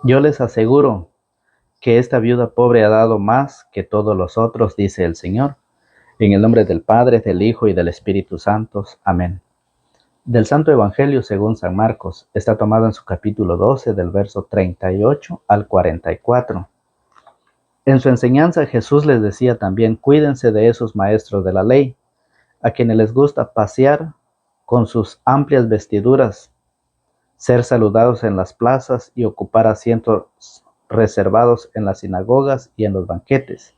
Yo les aseguro que esta viuda pobre ha dado más que todos los otros, dice el Señor. En el nombre del Padre, del Hijo y del Espíritu Santo. Amén. Del Santo Evangelio según San Marcos, está tomado en su capítulo 12, del verso 38 al 44. En su enseñanza Jesús les decía también: cuídense de esos maestros de la ley, a quienes les gusta pasear con sus amplias vestiduras, ser saludados en las plazas y ocupar asientos reservados en las sinagogas y en los banquetes.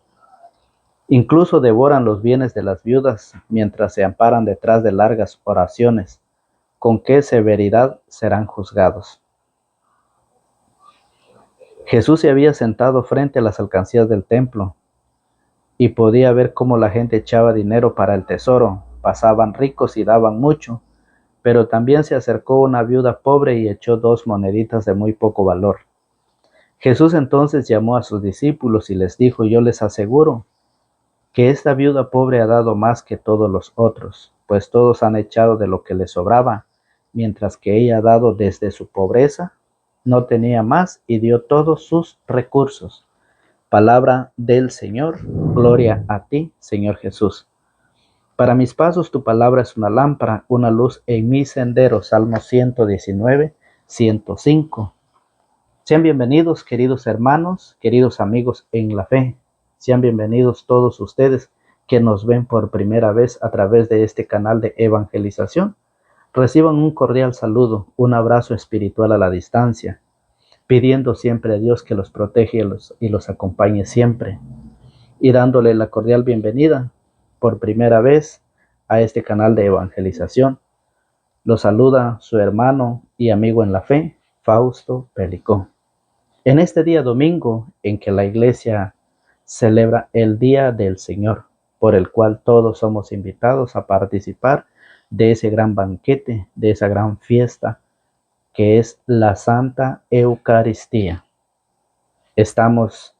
Incluso devoran los bienes de las viudas mientras se amparan detrás de largas oraciones. ¿Con qué severidad serán juzgados? Jesús se había sentado frente a las alcancías del templo y podía ver cómo la gente echaba dinero para el tesoro. Pasaban ricos y daban mucho, pero también se acercó una viuda pobre y echó 2 moneditas de muy poco valor. Jesús entonces llamó a sus discípulos y les dijo: yo les aseguro que esta viuda pobre ha dado más que todos los otros, pues todos han echado de lo que les sobraba, mientras que ella ha dado desde su pobreza, no tenía más y dio todos sus recursos. Palabra del Señor. Gloria a ti, Señor Jesús. Para mis pasos tu palabra es una lámpara, una luz en mi sendero. Salmo 119, 105. Sean bienvenidos, queridos hermanos, queridos amigos en la fe. Sean bienvenidos todos ustedes que nos ven por primera vez a través de este canal de evangelización. Reciban un cordial saludo, un abrazo espiritual a la distancia, pidiendo siempre a Dios que los proteja y los acompañe siempre, y dándole la cordial bienvenida por primera vez a este canal de evangelización. Los saluda su hermano y amigo en la fe, Fausto Pelicó. En este día domingo en que la iglesia celebra el Día del Señor, por el cual todos somos invitados a participar de ese gran banquete, de esa gran fiesta que es la Santa Eucaristía. Estamos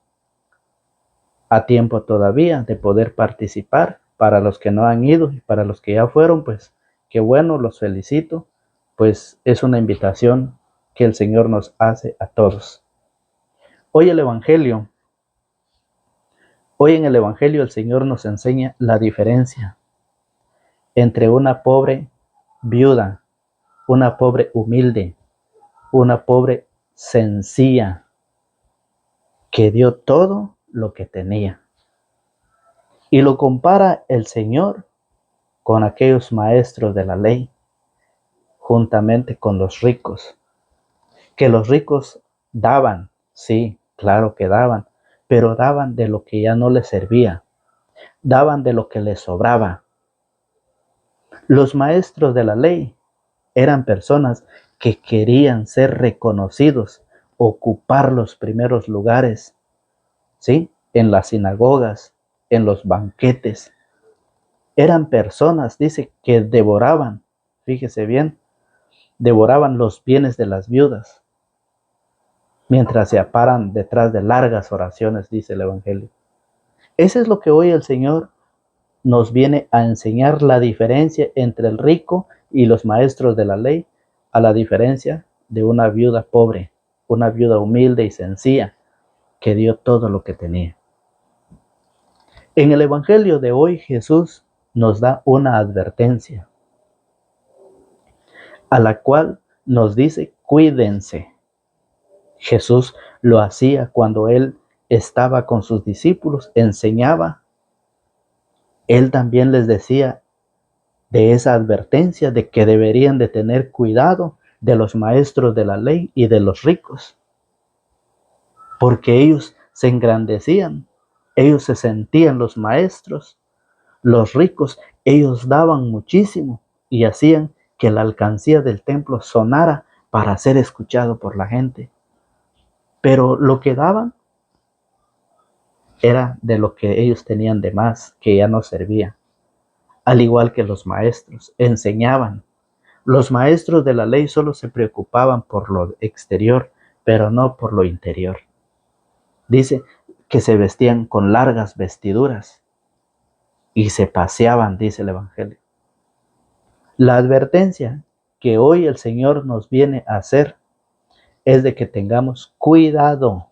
a tiempo todavía de poder participar. Para los que no han ido y para los que ya fueron, pues qué bueno, los felicito, pues es una invitación que el Señor nos hace a todos. Hoy en el Evangelio el Señor nos enseña la diferencia entre una pobre viuda, una pobre humilde, una pobre sencilla, que dio todo lo que tenía. Y lo compara el Señor con aquellos maestros de la ley, juntamente con los ricos, que los ricos daban, sí, claro que daban, pero daban de lo que ya no les servía, daban de lo que les sobraba. Los maestros de la ley eran personas que querían ser reconocidos, ocupar los primeros lugares, ¿sí? En las sinagogas, en los banquetes. Eran personas, dice, que devoraban, fíjese bien, devoraban los bienes de las viudas, mientras se aparan detrás de largas oraciones, dice el Evangelio. Eso es lo que hoy el Señor nos viene a enseñar, la diferencia entre el rico y los maestros de la ley, a la diferencia de una viuda pobre, una viuda humilde y sencilla, que dio todo lo que tenía. En el Evangelio de hoy Jesús nos da una advertencia, a la cual nos dice: cuídense. Jesús lo hacía cuando Él estaba con sus discípulos, enseñaba. Él también les decía de esa advertencia de que deberían de tener cuidado de los maestros de la ley y de los ricos, porque ellos se engrandecían, ellos se sentían los maestros, los ricos, ellos daban muchísimo y hacían que la alcancía del templo sonara para ser escuchado por la gente. Pero lo que daban era de lo que ellos tenían de más, que ya no servía. Al igual que los maestros, enseñaban. Los maestros de la ley solo se preocupaban por lo exterior, pero no por lo interior. Dice que se vestían con largas vestiduras y se paseaban, dice el Evangelio. La advertencia que hoy el Señor nos viene a hacer es de que tengamos cuidado,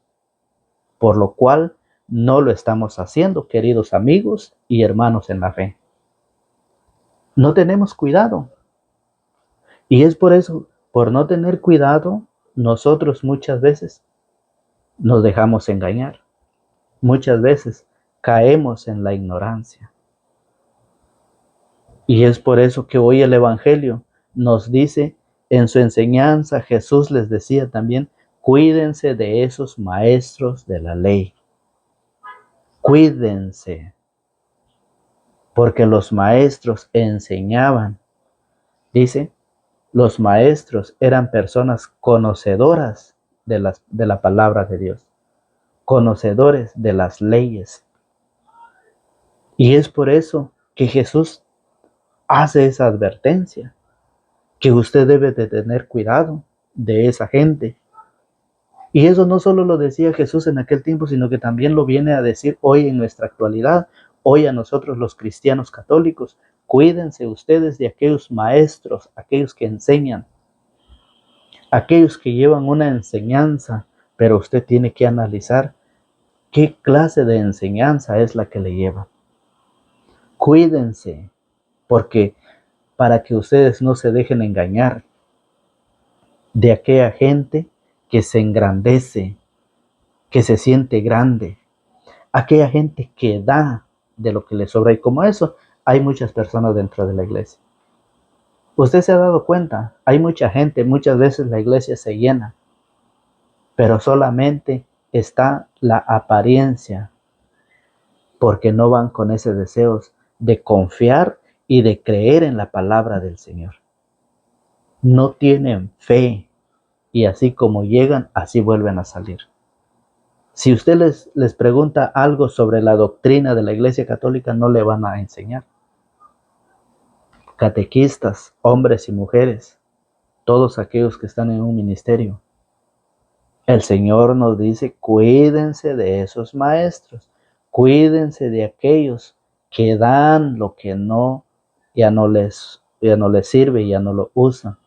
por lo cual no lo estamos haciendo, queridos amigos y hermanos en la fe. No tenemos cuidado. Y es por eso, por no tener cuidado, nosotros muchas veces nos dejamos engañar. Muchas veces caemos en la ignorancia. Y es por eso que hoy el Evangelio nos dice, en su enseñanza Jesús les decía también, cuídense de esos maestros de la ley. Cuídense, porque los maestros enseñaban. Dice, los maestros eran personas conocedoras de la palabra de Dios, conocedores de las leyes. Y es por eso que Jesús hace esa advertencia, que usted debe de tener cuidado de esa gente. Y eso no solo lo decía Jesús en aquel tiempo, sino que también lo viene a decir hoy en nuestra actualidad, hoy a nosotros los cristianos católicos. Cuídense ustedes de aquellos maestros, aquellos que enseñan, aquellos que llevan una enseñanza, pero usted tiene que analizar qué clase de enseñanza es la que le lleva. Cuídense, porque para que ustedes no se dejen engañar de aquella gente que se engrandece, que se siente grande, aquella gente que da de lo que le sobra. Y como eso, hay muchas personas dentro de la iglesia. Usted se ha dado cuenta, hay mucha gente, muchas veces la iglesia se llena, pero solamente está la apariencia, porque no van con ese deseo de confiar y de creer en la palabra del Señor. No tienen fe, y así como llegan, así vuelven a salir. Si usted les pregunta algo sobre la doctrina de la Iglesia Católica, no le van a enseñar. Catequistas, hombres y mujeres, todos aquellos que están en un ministerio, el Señor nos dice, cuídense de esos maestros, cuídense de aquellos que dan lo que ya no les sirve, ya no lo usan.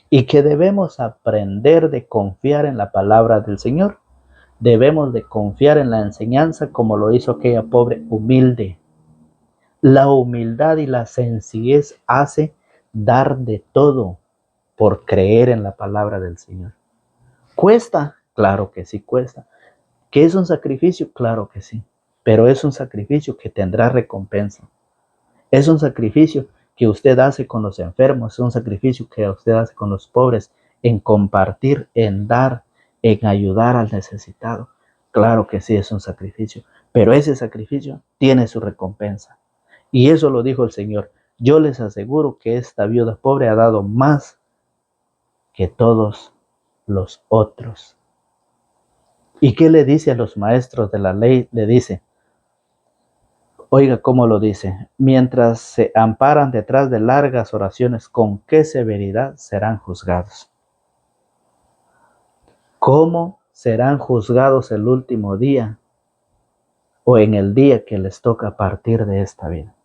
Y que debemos aprender de confiar en la palabra del Señor. Debemos de confiar en la enseñanza como lo hizo aquella pobre humilde. La humildad y la sencillez hace dar de todo por creer en la palabra del Señor. ¿Cuesta? Claro que sí cuesta. ¿Que es un sacrificio? Claro que sí. Pero es un sacrificio que tendrá recompensa. Es un sacrificio que usted hace con los enfermos, es un sacrificio que usted hace con los pobres, en compartir, en dar, en ayudar al necesitado. Claro que sí, es un sacrificio, pero ese sacrificio tiene su recompensa. Y eso lo dijo el Señor. Yo les aseguro que esta viuda pobre ha dado más que todos los otros. ¿Y qué le dice a los maestros de la ley? Le dice, oiga cómo lo dice, mientras se amparan detrás de largas oraciones, ¿con qué severidad serán juzgados? ¿Cómo serán juzgados el último día o en el día que les toca partir de esta vida?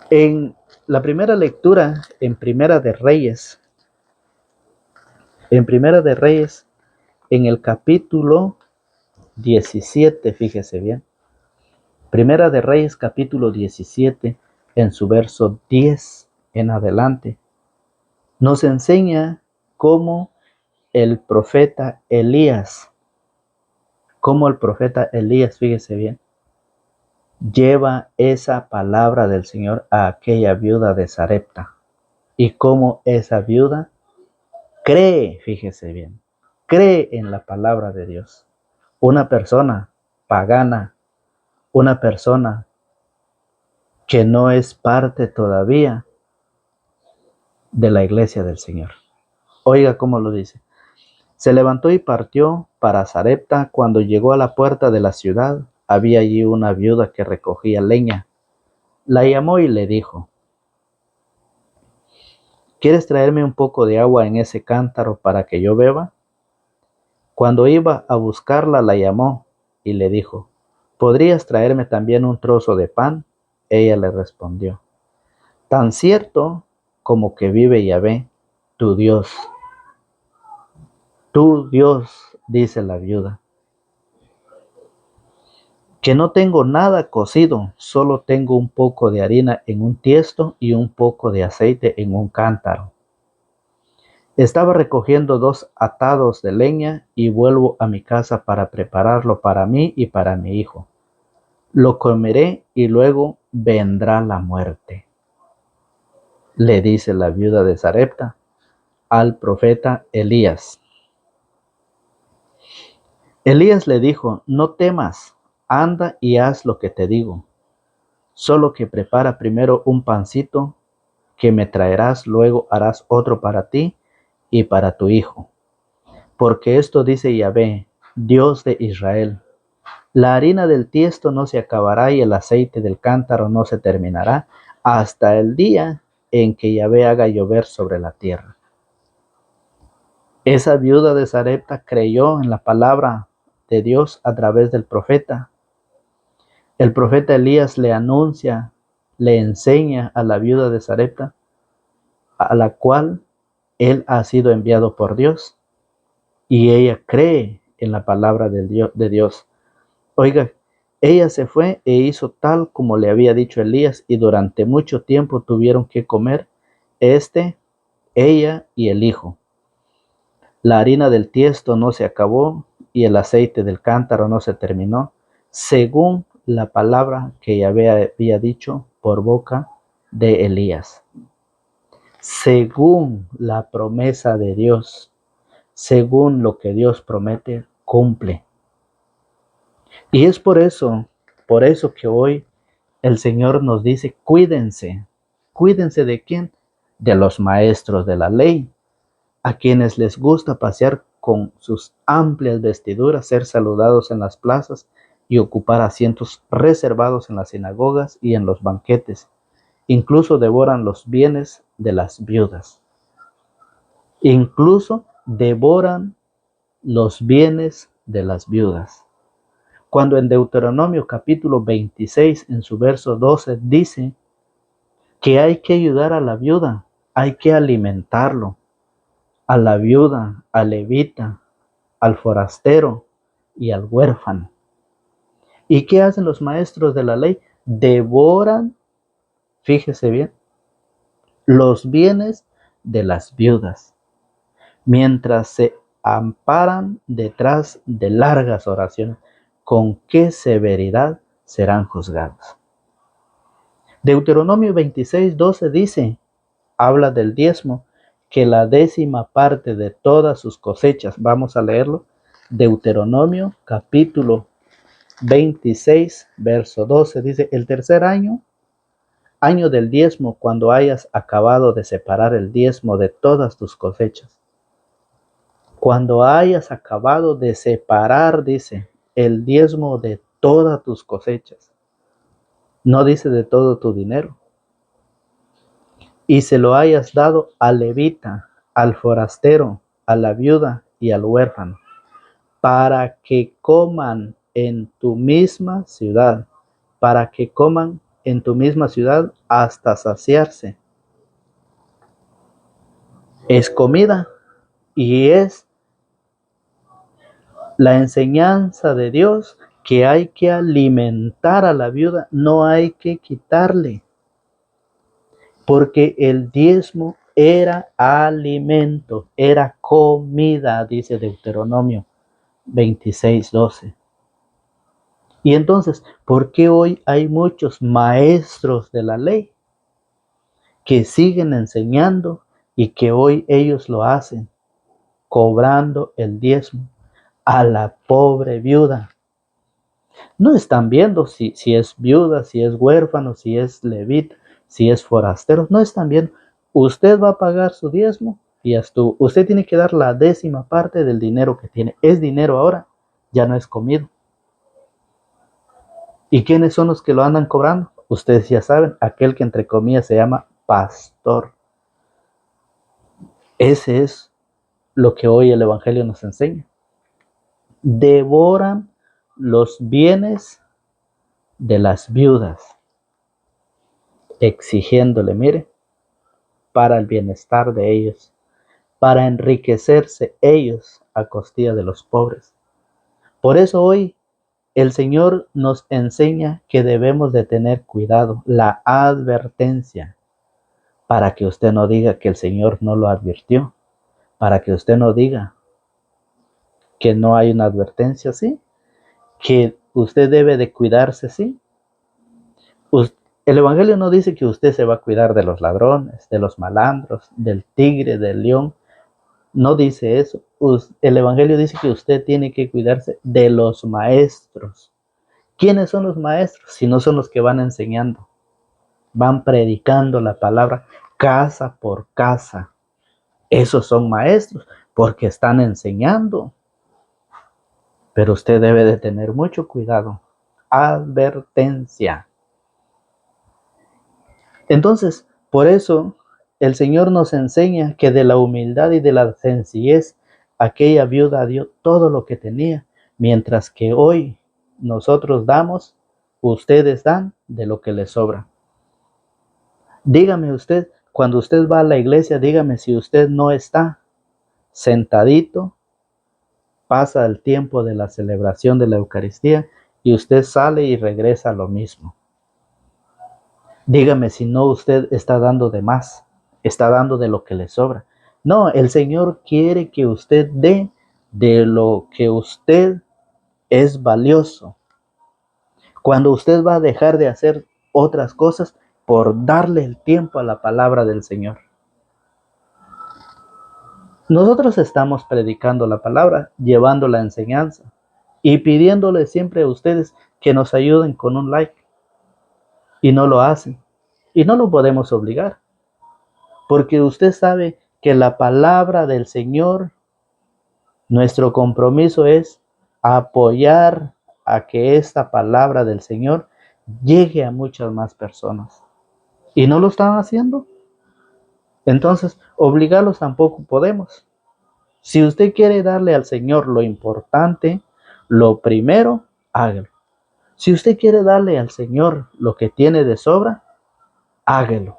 En la primera lectura, en Primera de Reyes, en el capítulo 17, fíjese bien, Primera de Reyes, capítulo 17, en su verso 10 en adelante, nos enseña cómo el profeta Elías, fíjese bien, lleva esa palabra del Señor a aquella viuda de Sarepta. Y cómo esa viuda cree, fíjese bien, cree en la palabra de Dios. Una persona pagana, una persona que no es parte todavía de la iglesia del Señor. Oiga cómo lo dice. Se levantó y partió para Sarepta. Cuando llegó a la puerta de la ciudad, había allí una viuda que recogía leña. La llamó y le dijo, ¿quieres traerme un poco de agua en ese cántaro para que yo beba? Cuando iba a buscarla, la llamó y le dijo, ¿podrías traerme también un trozo de pan? Ella le respondió, tan cierto como que vive Yahvé, tu Dios, Tú, Dios, dice la viuda, que no tengo nada cocido, solo tengo un poco de harina en un tiesto y un poco de aceite en un cántaro. Estaba recogiendo 2 atados de leña y vuelvo a mi casa para prepararlo para mí y para mi hijo. Lo comeré y luego vendrá la muerte, le dice la viuda de Sarepta al profeta Elías. Elías le dijo: no temas, anda y haz lo que te digo, solo que prepara primero un pancito que me traerás, luego harás otro para ti y para tu hijo. Porque esto dice Yahvé, Dios de Israel: la harina del tiesto no se acabará y el aceite del cántaro no se terminará hasta el día en que Yahvé haga llover sobre la tierra. Esa viuda de Sarepta creyó en la palabra de Dios a través del profeta. El profeta Elías le anuncia, le enseña a la viuda de Sarepta, a la cual él ha sido enviado por Dios, y ella cree en la palabra de Dios. Oiga, ella se fue e hizo tal como le había dicho Elías, y durante mucho tiempo tuvieron que comer ella y el hijo. La harina del tiesto no se acabó y el aceite del cántaro no se terminó, según la palabra que Yahvé había dicho por boca de Elías. Según la promesa de Dios, según lo que Dios promete, cumple. Y es por eso que hoy el Señor nos dice: cuídense. ¿Cuídense de quién? De los maestros de la ley, a quienes les gusta pasear con sus amplias vestiduras, ser saludados en las plazas y ocupar asientos reservados en las sinagogas y en los banquetes. Incluso devoran los bienes de las viudas. Incluso devoran los bienes de las viudas. Cuando en Deuteronomio capítulo 26, en su verso 12, dice que hay que ayudar a la viuda, hay que alimentarlo, a la viuda, al levita, al forastero y al huérfano. ¿Y qué hacen los maestros de la ley? Devoran, fíjese bien, los bienes de las viudas, mientras se amparan detrás de largas oraciones. ¿Con qué severidad serán juzgados? Deuteronomio 26:12 dice, habla del diezmo, que la 10ª parte de todas sus cosechas, vamos a leerlo, Deuteronomio capítulo 26, verso 12, dice: el tercer año, año del diezmo, cuando hayas acabado de separar el diezmo de todas tus cosechas. Cuando hayas acabado de separar, dice, el diezmo de todas tus cosechas. No dice de todo tu dinero. Y se lo hayas dado al levita, al forastero, a la viuda y al huérfano, para que coman en tu misma ciudad, para que coman en tu misma ciudad hasta saciarse. Es comida y es la enseñanza de Dios que hay que alimentar a la viuda, no hay que quitarle, porque el diezmo era alimento, era comida, dice Deuteronomio 26:12. Y entonces, ¿por qué hoy hay muchos maestros de la ley que siguen enseñando y que hoy ellos lo hacen, cobrando el diezmo a la pobre viuda? No están viendo si es viuda, si es huérfano, si es levita, si es forastero. No están viendo. Usted va a pagar su diezmo y ya estuvo. Usted tiene que dar la 10ª parte del dinero que tiene. Es dinero ahora, ya no es comido. ¿Y quiénes son los que lo andan cobrando? Ustedes ya saben, aquel que entre comillas se llama pastor. Ese es lo que hoy el Evangelio nos enseña. Devoran los bienes de las viudas, exigiéndole, mire, para el bienestar de ellos, para enriquecerse ellos a costilla de los pobres. Por eso hoy el Señor nos enseña que debemos de tener cuidado, la advertencia, para que usted no diga que el Señor no lo advirtió, para que usted no diga que no hay una advertencia, ¿sí? Que usted debe de cuidarse, ¿sí? El Evangelio no dice que usted se va a cuidar de los ladrones, de los malandros, del tigre, del león. No dice eso. El Evangelio dice que usted tiene que cuidarse de los maestros. ¿Quiénes son los maestros? Si no son los que van enseñando, van predicando la palabra casa por casa. Esos son maestros porque están enseñando. Pero usted debe de tener mucho cuidado. Advertencia. Entonces, por eso el Señor nos enseña que de la humildad y de la sencillez, aquella viuda dio todo lo que tenía, mientras que hoy nosotros damos, ustedes dan de lo que les sobra. Dígame usted, cuando usted va a la iglesia, dígame si usted no está sentadito, pasa el tiempo de la celebración de la Eucaristía y usted sale y regresa a lo mismo. Dígame si no usted está dando de más, está dando de lo que le sobra. No, el Señor quiere que usted dé de lo que usted es valioso. Cuando usted va a dejar de hacer otras cosas por darle el tiempo a la palabra del Señor. Nosotros estamos predicando la palabra, llevando la enseñanza y pidiéndole siempre a ustedes que nos ayuden con un like. Y no lo hacen. Y no lo podemos obligar. Porque usted sabe que la palabra del Señor, nuestro compromiso es apoyar a que esta palabra del Señor llegue a muchas más personas. ¿Y no lo están haciendo? Entonces, obligarlos tampoco podemos. Si usted quiere darle al Señor lo importante, lo primero, hágalo. Si usted quiere darle al Señor lo que tiene de sobra, hágalo.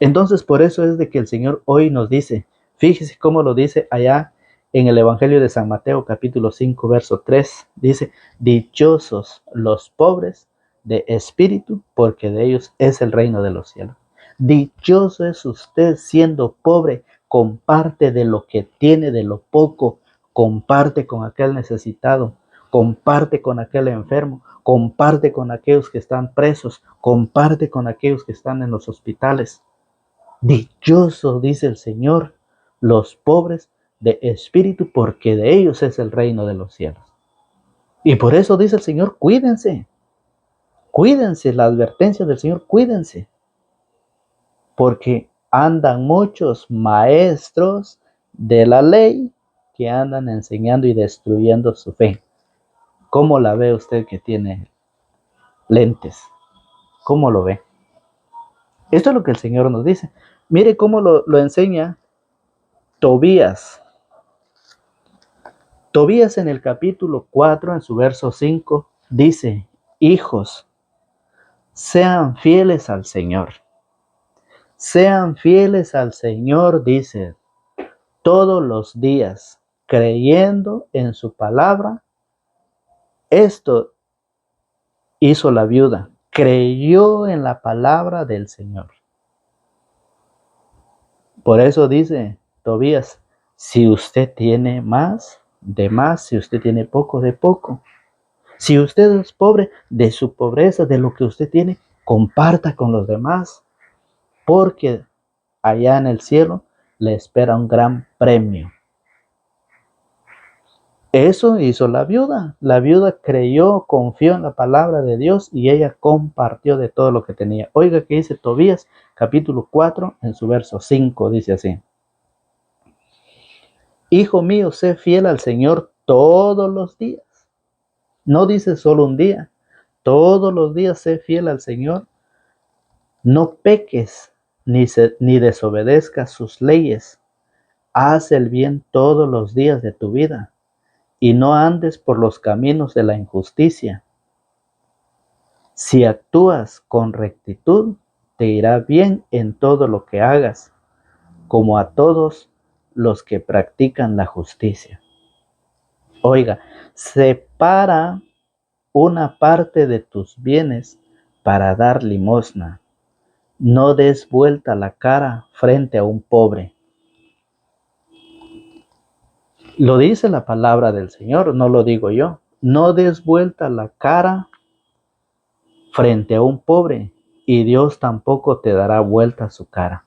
Entonces, por eso es de que el Señor hoy nos dice, fíjese cómo lo dice allá en el Evangelio de San Mateo, capítulo 5, verso 3. Dice, dichosos los pobres de espíritu, porque de ellos es el reino de los cielos. Dichoso es usted siendo pobre, comparte de lo que tiene, de lo poco, comparte con aquel necesitado, comparte con aquel enfermo, comparte con aquellos que están presos, comparte con aquellos que están en los hospitales. Dichoso, dice el Señor, los pobres de espíritu, porque de ellos es el reino de los cielos. Y por eso dice el Señor, cuídense, cuídense, la advertencia del Señor, cuídense, porque andan muchos maestros de la ley que andan enseñando y destruyendo su fe. ¿Cómo la ve usted que tiene lentes? ¿Cómo lo ve? Esto es lo que el Señor nos dice. Mire cómo lo enseña Tobías. Tobías en el capítulo 4, en su verso 5, dice, hijos, sean fieles al Señor. Sean fieles al Señor, dice, todos los días, creyendo en su palabra. Esto hizo la viuda, creyó en la palabra del Señor. Por eso dice Tobías, si usted tiene más, de más, si usted tiene poco, de poco. Si usted es pobre, de su pobreza, de lo que usted tiene, comparta con los demás, porque allá en el cielo le espera un gran premio. Eso hizo la viuda. La viuda creyó, confió en la palabra de Dios y ella compartió de todo lo que tenía. Oiga que dice Tobías, capítulo 4, en su verso 5, dice así. Hijo mío, sé fiel al Señor todos los días. No dice solo un día. Todos los días sé fiel al Señor. No peques ni desobedezcas sus leyes. Haz el bien todos los días de tu vida y no andes por los caminos de la injusticia. Si actúas con rectitud, te irá bien en todo lo que hagas. Como a todos los que practican la justicia. Oiga, separa una parte de tus bienes para dar limosna. No des vuelta la cara frente a un pobre. Lo dice la palabra del Señor, no lo digo yo. No des vuelta la cara frente a un pobre, y Dios tampoco te dará vuelta su cara.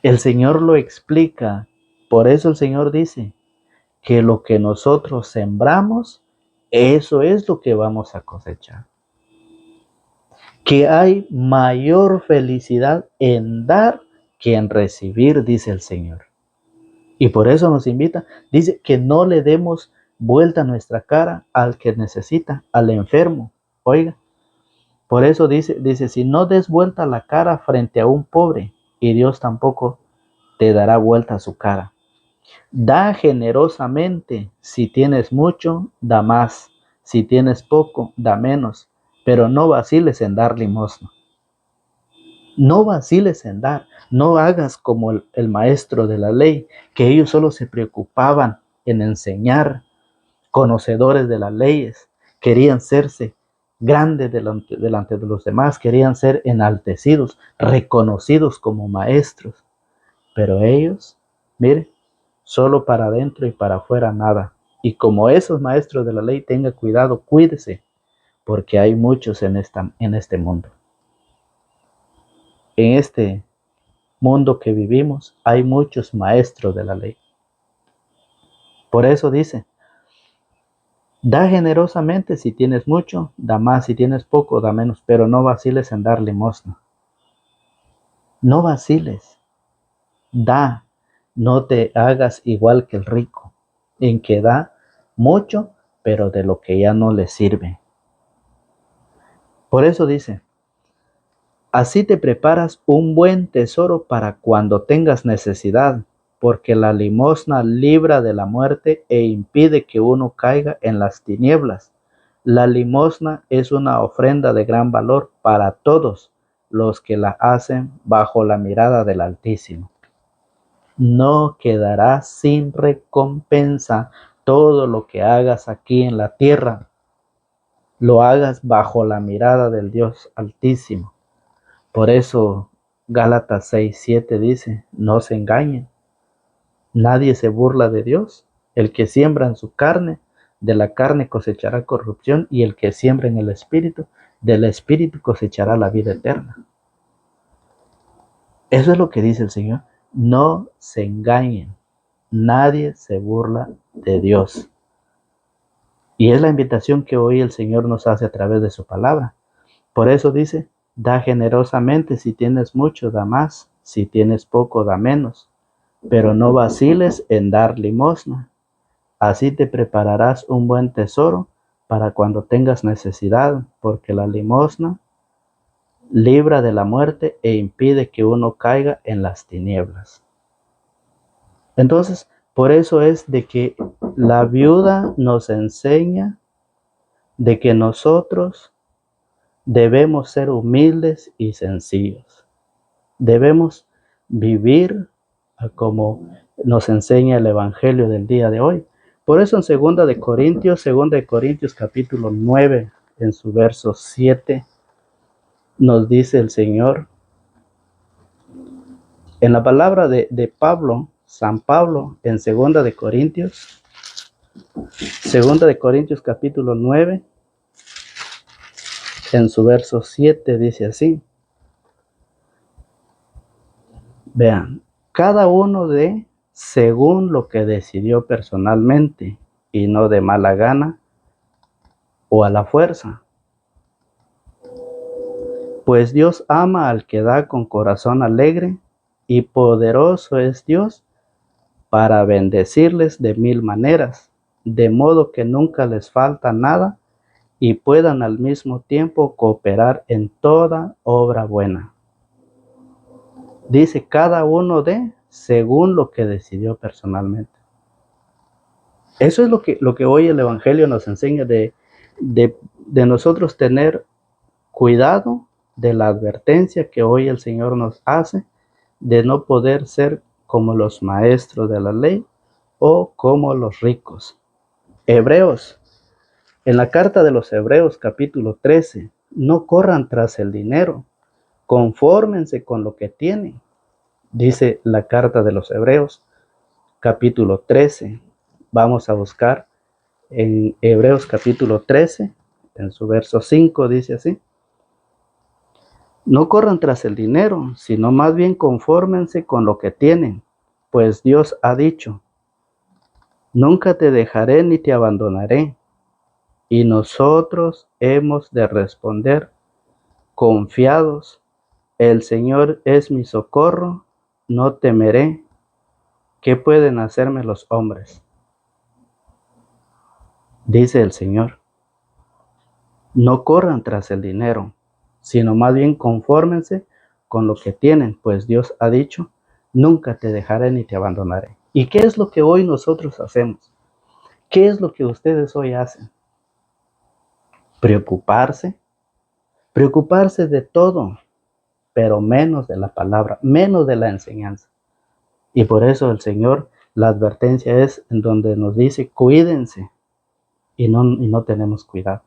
El Señor lo explica. Por eso el Señor dice que lo que nosotros sembramos, eso es lo que vamos a cosechar. Que hay mayor felicidad en dar que en recibir, dice el Señor. Y por eso nos invita, dice que no le demos vuelta nuestra cara al que necesita, al enfermo. Oiga, por eso dice, si no des vuelta la cara frente a un pobre, y Dios tampoco te dará vuelta su cara. Da generosamente, si tienes mucho, da más, si tienes poco, da menos, pero no vaciles en dar limosna. No vaciles en dar, no hagas como el maestro de la ley, que ellos solo se preocupaban en enseñar, conocedores de las leyes, querían serse grandes delante de los demás, querían ser enaltecidos, reconocidos como maestros, pero ellos, mire, solo para adentro y para afuera nada. Y como esos maestros de la ley, tenga cuidado, cuídese, porque hay muchos en este mundo. En este mundo que vivimos, hay muchos maestros de la ley. Por eso dice, da generosamente si tienes mucho, da más si tienes poco, da menos, pero no vaciles en dar limosna. No vaciles, da, no te hagas igual que el rico, en que da mucho, pero de lo que ya no le sirve. Por eso dice, así te preparas un buen tesoro para cuando tengas necesidad, porque la limosna libra de la muerte e impide que uno caiga en las tinieblas. La limosna es una ofrenda de gran valor para todos los que la hacen bajo la mirada del Altísimo. No quedará sin recompensa todo lo que hagas aquí en la tierra. Lo hagas bajo la mirada del Dios Altísimo. Por eso Gálatas 6:7 dice, no se engañen, nadie se burla de Dios. El que siembra en su carne, de la carne cosechará corrupción, y el que siembra en el Espíritu, del Espíritu cosechará la vida eterna. Eso es lo que dice el Señor. No se engañen, nadie se burla de Dios. Y es la invitación que hoy el Señor nos hace a través de su palabra. Por eso dice, da generosamente, si tienes mucho, da más, si tienes poco, da menos, pero no vaciles en dar limosna. Así te prepararás un buen tesoro para cuando tengas necesidad, porque la limosna libra de la muerte e impide que uno caiga en las tinieblas. Entonces, por eso es de que la viuda nos enseña de que nosotros debemos ser humildes y sencillos. Debemos vivir como nos enseña el Evangelio del día de hoy. Por eso en 2 de Corintios capítulo 9, en su verso 7, nos dice el Señor, en la palabra de Pablo, San Pablo, en 2 de Corintios capítulo 9, en su verso 7 dice así, vean, cada uno dé según lo que decidió personalmente y no de mala gana o a la fuerza. Pues Dios ama al que da con corazón alegre, y poderoso es Dios para bendecirles de 1000 maneras, de modo que nunca les falta nada y puedan al mismo tiempo cooperar en toda obra buena. Dice, cada uno dé según lo que decidió personalmente. Eso es lo que hoy el Evangelio nos enseña de nosotros tener cuidado de la advertencia que hoy el Señor nos hace de no poder ser como los maestros de la ley o como los ricos. Hebreos, en la carta de los Hebreos capítulo 13, no corran tras el dinero, confórmense con lo que tienen. Dice la carta de los Hebreos capítulo 13. Vamos a buscar en Hebreos capítulo 13, en su verso 5, dice así: no corran tras el dinero, sino más bien confórmense con lo que tienen, pues Dios ha dicho, nunca te dejaré ni te abandonaré. Y nosotros hemos de responder confiados, el Señor es mi socorro, no temeré. ¿Qué pueden hacerme los hombres? Dice el Señor. No corran tras el dinero, sino más bien confórmense con lo que tienen, pues Dios ha dicho, nunca te dejaré ni te abandonaré. ¿Y qué es lo que hoy nosotros hacemos? ¿Qué es lo que ustedes hoy hacen? Preocuparse de todo, pero menos de la palabra, menos de la enseñanza. Y por eso el Señor, la advertencia es en donde nos dice, cuídense, y no tenemos cuidado.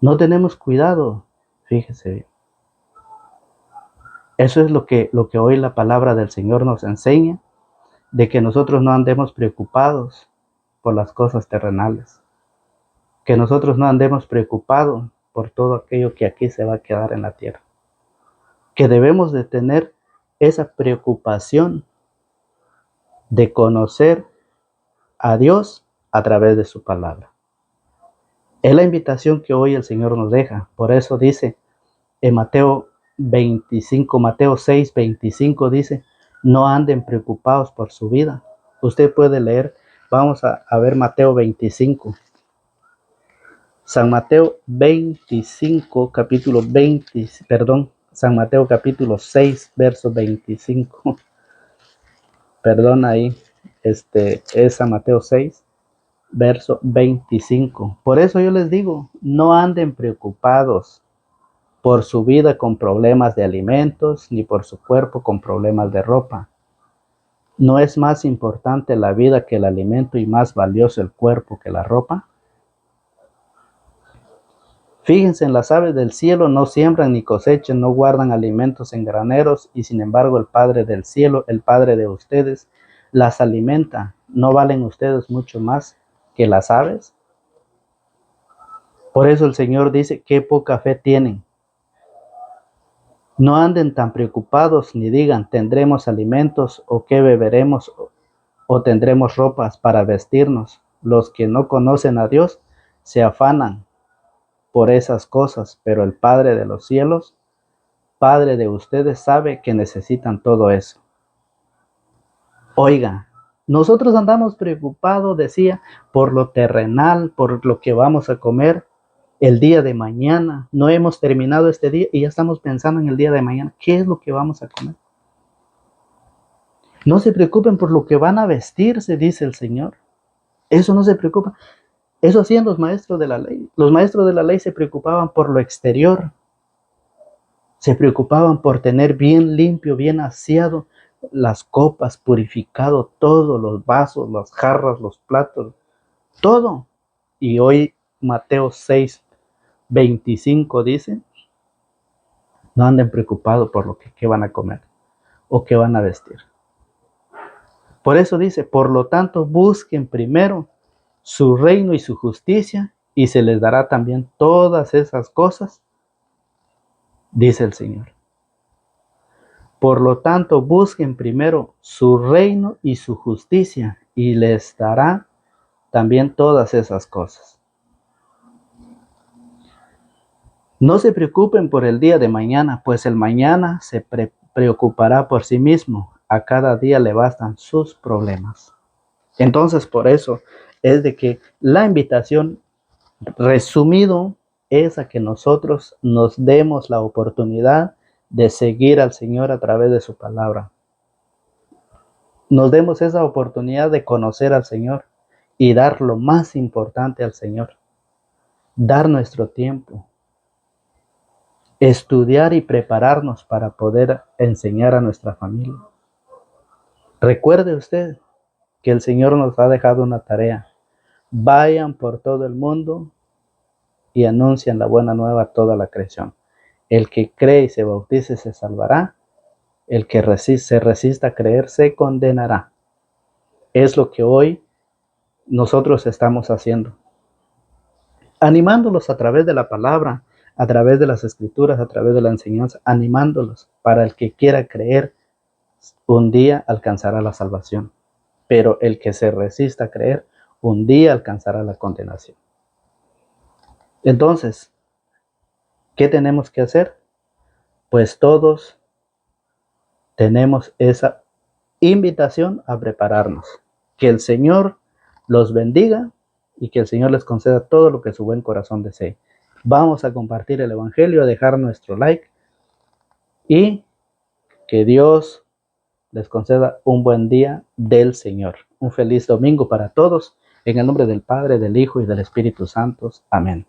No tenemos cuidado, fíjese bien. Eso es lo que hoy la palabra del Señor nos enseña, de que nosotros no andemos preocupados por las cosas terrenales, que nosotros no andemos preocupados por todo aquello que aquí se va a quedar en la tierra, que debemos de tener esa preocupación de conocer a Dios a través de su palabra. Es la invitación que hoy el Señor nos deja. Por eso dice en Mateo 6, 25 dice, no anden preocupados por su vida. Usted puede leer, vamos a ver Mateo 25. San Mateo 25, capítulo 20, perdón, San Mateo capítulo 6, verso 25. Perdón ahí, es San Mateo 6, verso 25. Por eso yo les digo, no anden preocupados por su vida con problemas de alimentos, ni por su cuerpo con problemas de ropa. ¿No es más importante la vida que el alimento y más valioso el cuerpo que la ropa? Fíjense en las aves del cielo, no siembran ni cosechan, no guardan alimentos en graneros, y sin embargo el Padre del cielo, el Padre de ustedes, las alimenta. ¿No valen ustedes mucho más que las aves? Por eso el Señor dice, qué poca fe tienen. No anden tan preocupados ni digan, tendremos alimentos o qué beberemos o tendremos ropas para vestirnos. Los que no conocen a Dios se afanan por esas cosas, pero el Padre de los cielos, Padre de ustedes, sabe que necesitan todo eso. Oiga, nosotros andamos preocupados, decía, por lo terrenal, por lo que vamos a comer el día de mañana. No hemos terminado este día y ya estamos pensando en el día de mañana. ¿Qué es lo que vamos a comer? No se preocupen por lo que van a vestirse, dice el Señor. Eso no se preocupa. Eso hacían los maestros de la ley. Los maestros de la ley se preocupaban por lo exterior. Se preocupaban por tener bien limpio, bien aseado las copas, purificado todo, los vasos, las jarras, los platos, todo. Y hoy Mateo 6, 25 dice, no anden preocupados por lo que van a comer o qué van a vestir. Por eso dice, por lo tanto, busquen primero su reino y su justicia, y se les dará también todas esas cosas, dice el Señor. Por lo tanto, busquen primero su reino y su justicia, y les dará también todas esas cosas. No se preocupen por el día de mañana, pues el mañana se preocupará por sí mismo. A cada día le bastan sus problemas. Entonces, por eso es de que la invitación, resumido, es a que nosotros nos demos la oportunidad de seguir al Señor a través de su palabra. Nos demos esa oportunidad de conocer al Señor y dar lo más importante al Señor. Dar nuestro tiempo. Estudiar y prepararnos para poder enseñar a nuestra familia. Recuerde usted que el Señor nos ha dejado una tarea. Vayan por todo el mundo y anuncian la buena nueva a toda la creación. El que cree y se bautice se salvará. El que se resista a creer se condenará. Es lo que hoy nosotros estamos haciendo. Animándolos a través de la palabra, a través de las escrituras, a través de la enseñanza, animándolos para el que quiera creer, un día alcanzará la salvación. Pero el que se resista a creer, un día alcanzará la condenación. Entonces, ¿qué tenemos que hacer? Pues todos tenemos esa invitación a prepararnos. Que el Señor los bendiga y que el Señor les conceda todo lo que su buen corazón desee. Vamos a compartir el Evangelio, a dejar nuestro like y que Dios les conceda un buen día del Señor. Un feliz domingo para todos. En el nombre del Padre, del Hijo y del Espíritu Santo. Amén.